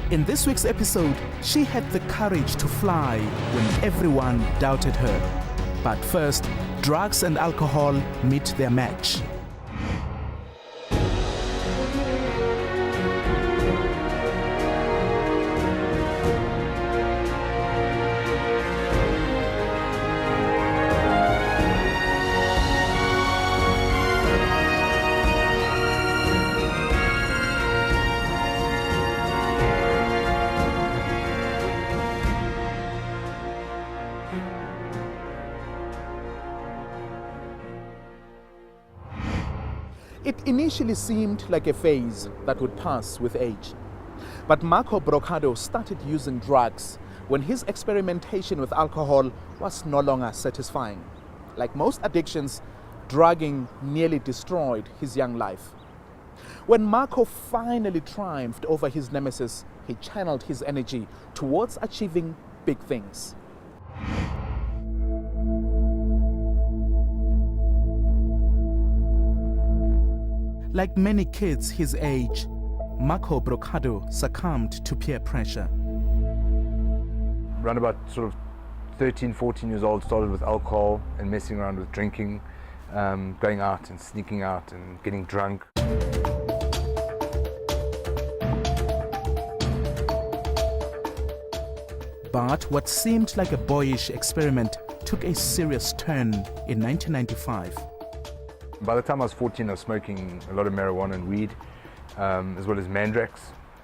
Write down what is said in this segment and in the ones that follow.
In this week's episode, she had the courage to fly when everyone doubted her. But first, drugs and alcohol meet their match. It initially seemed like a phase that would pass with age. But Marco Brocaddo started using drugs when his experimentation with alcohol was no longer satisfying. Like most addictions, drugging nearly destroyed his young life. When Marco finally triumphed over his nemesis, he channeled his energy towards achieving big things. Like many kids his age, Marco Brocaddo succumbed to peer pressure. Around about sort of 13, 14 years old, started with alcohol and messing around with drinking, going out and sneaking out and getting drunk. But what seemed like a boyish experiment took a serious turn in 1995. By the time I was 14, I was smoking a lot of marijuana and weed, as well as mandrax.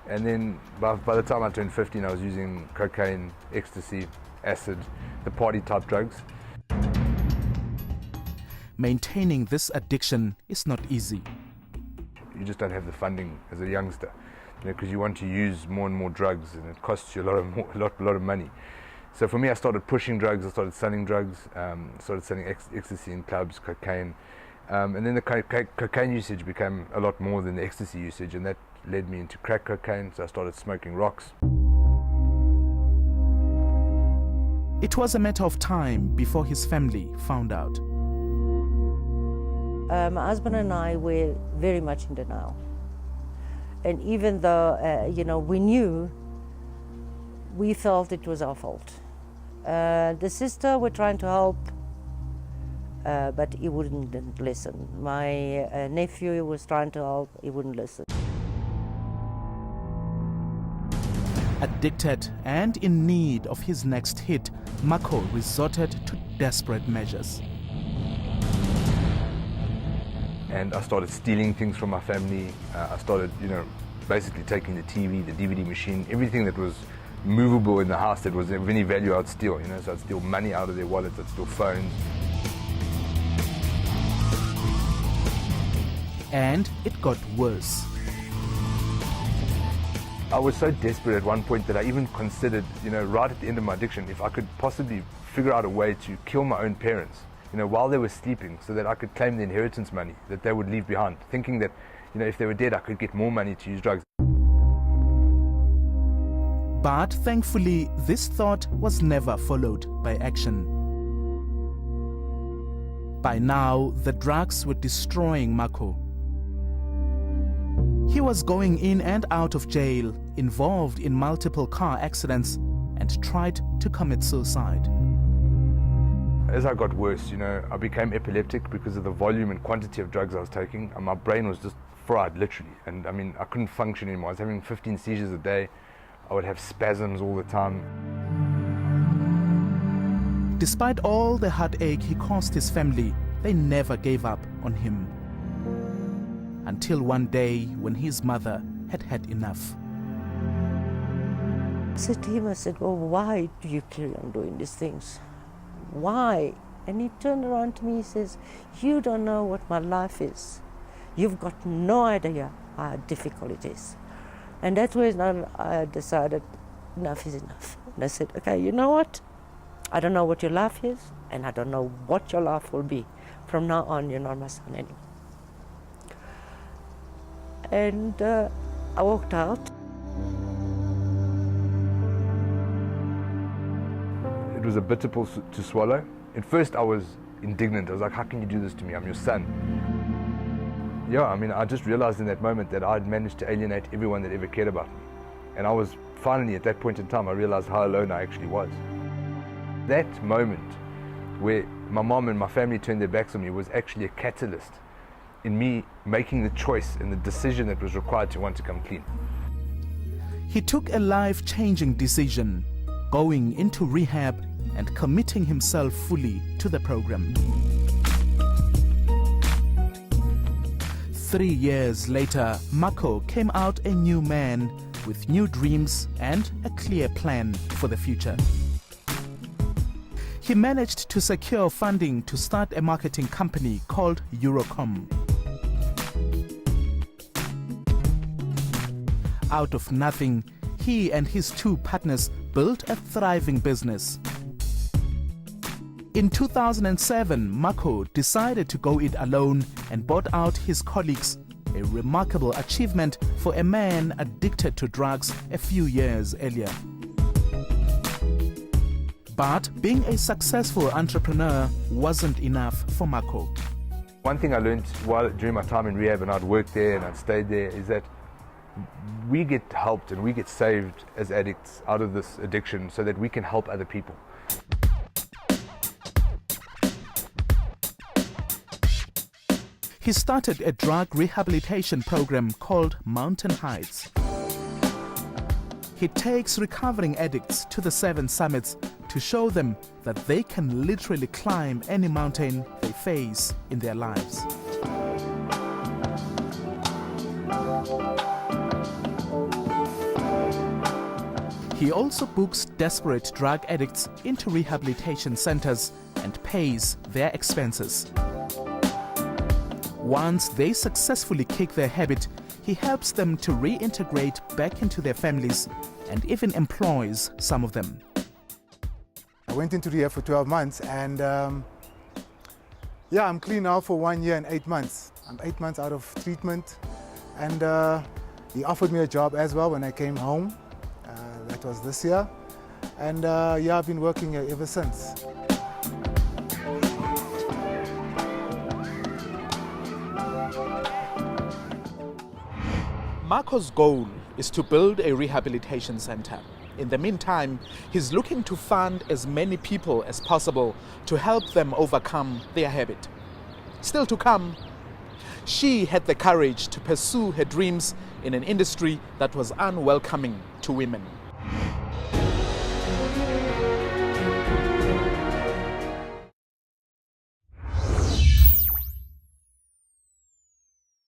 And then by the time I turned 15, I was using cocaine, ecstasy, acid, the party type drugs. Maintaining this addiction is not easy. You just don't have the funding as a youngster, because you want to use more and more drugs, and it costs you a lot of money. So for me, I started pushing drugs. I started selling drugs, started selling ecstasy in clubs, cocaine. And then the cocaine usage became a lot more than the ecstasy usage, and that led me into crack cocaine, so I started smoking rocks. It was a matter of time before his family found out. My husband and I were very much in denial. And even though, we knew, we felt it was our fault. The sister were trying to help, but he wouldn't listen. My nephew was trying to help, he wouldn't listen. Addicted and in need of his next hit, Marco resorted to desperate measures. And I started stealing things from my family. I started, basically taking the TV, the DVD machine, everything that was movable in the house that was of any value I'd steal, so I'd steal money out of their wallets, I'd steal phones. And it got worse. I was so desperate at one point that I even considered, right at the end of my addiction, if I could possibly figure out a way to kill my own parents, while they were sleeping, so that I could claim the inheritance money that they would leave behind, thinking that, if they were dead, I could get more money to use drugs. But thankfully, this thought was never followed by action. By now, the drugs were destroying Marco. He was going in and out of jail, involved in multiple car accidents, and tried to commit suicide. As I got worse, I became epileptic because of the volume and quantity of drugs I was taking, and my brain was just fried, literally. And I couldn't function anymore. I was having 15 seizures a day. I would have spasms all the time. Despite all the heartache he caused his family, they never gave up on him. Until one day when his mother had had enough. I said to him, well, why do you carry on doing these things? Why? And he turned around to me, he says, you don't know what my life is. You've got no idea how difficult it is. And that was when I decided enough is enough. And I said, okay, you know what? I don't know what your life is, and I don't know what your life will be. From now on, you're not my son anymore. And I walked out. It was a bitter pill to swallow. At first I was indignant. I was like, how can you do this to me? I'm your son. Yeah, I just realized in that moment that I'd managed to alienate everyone that ever cared about me. And I was finally, at that point in time, I realized how alone I actually was. That moment where my mom and my family turned their backs on me was actually a catalyst in me making the choice and the decision that was required to want to come clean. He took a life-changing decision, going into rehab and committing himself fully to the program. 3 years later, Marco came out a new man with new dreams and a clear plan for the future. He managed to secure funding to start a marketing company called Eurocom. Out of nothing, he and his 2 partners built a thriving business. In 2007, Marco decided to go it alone and bought out his colleagues, a remarkable achievement for a man addicted to drugs a few years earlier. But being a successful entrepreneur wasn't enough for Marco. One thing I learned during my time in rehab, and I'd worked there and I'd stayed there, is that we get helped and we get saved as addicts out of this addiction so that we can help other people. He started a drug rehabilitation program called Mountain Heights. He takes recovering addicts to the 7 summits to show them that they can literally climb any mountain they face in their lives. He also books desperate drug addicts into rehabilitation centers and pays their expenses. Once they successfully kick their habit, he helps them to reintegrate back into their families and even employs some of them. I went into rehab for 12 months and I'm clean now for 1 year and 8 months. I'm 8 months out of treatment, and he offered me a job as well when I came home. That was this year, and I've been working here ever since. Marco's goal is to build a rehabilitation center. In the meantime, he's looking to fund as many people as possible to help them overcome their habit. Still to come, she had the courage to pursue her dreams in an industry that was unwelcoming to women.